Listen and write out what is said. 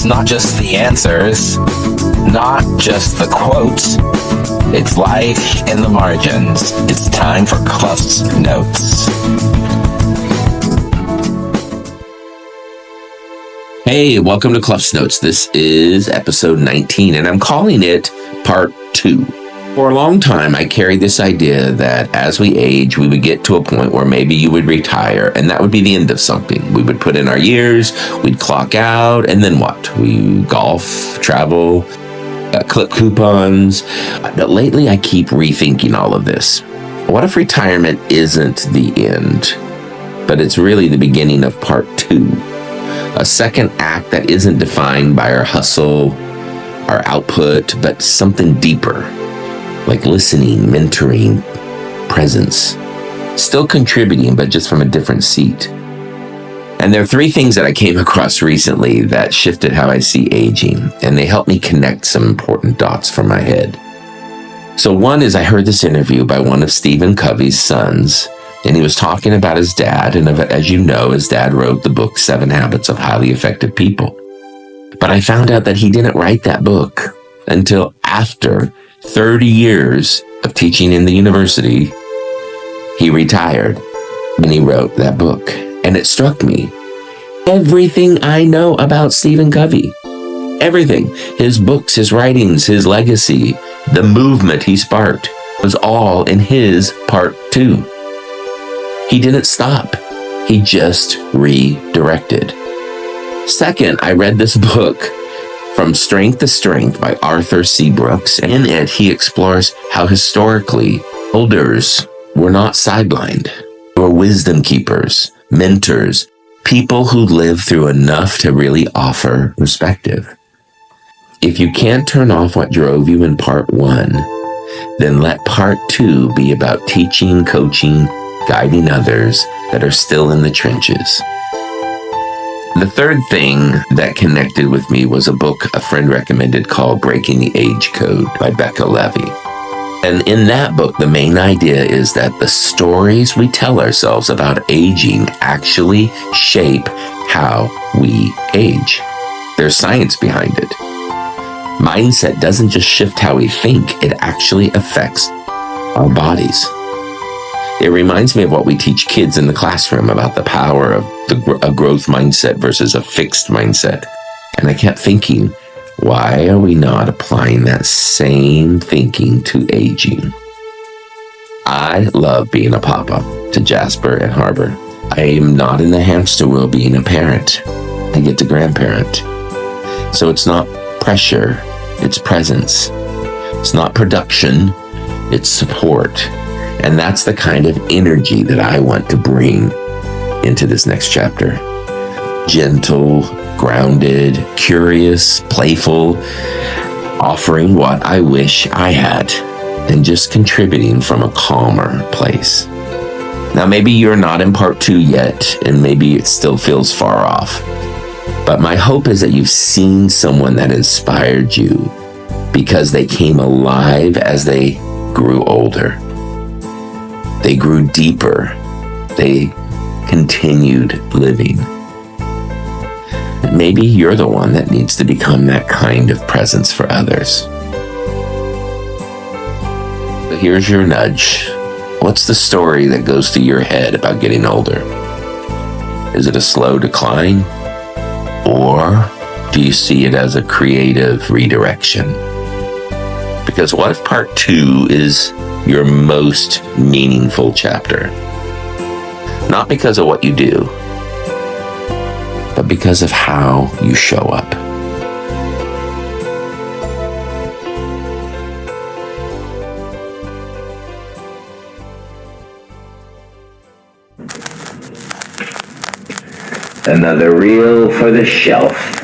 It's not just the answers, not just the quotes. It's life in the margins. It's time for CluffsNotes. Hey, welcome to CluffsNotes. This is episode 19, and I'm calling it Part 2. For a long time, I carried this idea that as we age, we would get to a point where maybe you would retire, and that would be the end of something. We would put in our years, we'd clock out, and then what? We golf, travel, clip coupons. But lately, I keep rethinking all of this. What if retirement isn't the end, but it's really the beginning of Part 2? A second act that isn't defined by our hustle, our output, but something deeper. Like listening, mentoring, presence. Still contributing, but just from a different seat. And there are 3 things that I came across recently that shifted how I see aging, and they helped me connect some important dots from my head. So one is I heard this interview by one of Stephen Covey's sons, and he was talking about his dad, and as you know, his dad wrote the book 7 Habits of Highly Effective People. But I found out that he didn't write that book until after 30 years of teaching in the university. He retired and he wrote that book. And it struck me. Everything I know about Stephen Covey, everything, his books, his writings, his legacy, the movement he sparked, was all in his Part 2. He didn't stop. He just redirected. Second, I read this book, From Strength to Strength by Arthur C. Brooks, and in it he explores how historically elders were not sidelined. They were wisdom keepers, mentors, people who lived through enough to really offer perspective. If you can't turn off what drove you in Part 1, then let Part 2 be about teaching, coaching, guiding others that are still in the trenches. The third thing that connected with me was a book a friend recommended called Breaking the Age Code by Becca Levy. And in that book, the main idea is that the stories we tell ourselves about aging actually shape how we age. There's science behind it. Mindset doesn't just shift how we think, it actually affects our bodies. It reminds me of what we teach kids in the classroom about the power of a growth mindset versus a fixed mindset. And I kept thinking, why are we not applying that same thinking to aging? I love being a papa to Jasper and Harbor. I am not in the hamster wheel being a parent. I get to grandparent. So it's not pressure, it's presence. It's not production, it's support. And that's the kind of energy that I want to bring into this next chapter. Gentle, grounded, curious, playful, offering what I wish I had, and just contributing from a calmer place. Now, maybe you're not in Part 2 yet, and maybe it still feels far off. But my hope is that you've seen someone that inspired you because they came alive as they grew older. They grew deeper. They continued living. Maybe you're the one that needs to become that kind of presence for others. So here's your nudge. What's the story that goes through your head about getting older? Is it a slow decline? Or do you see it as a creative redirection? Because what if Part 2 is your most meaningful chapter? Not because of what you do, but because of how you show up. Another reel for the shelf.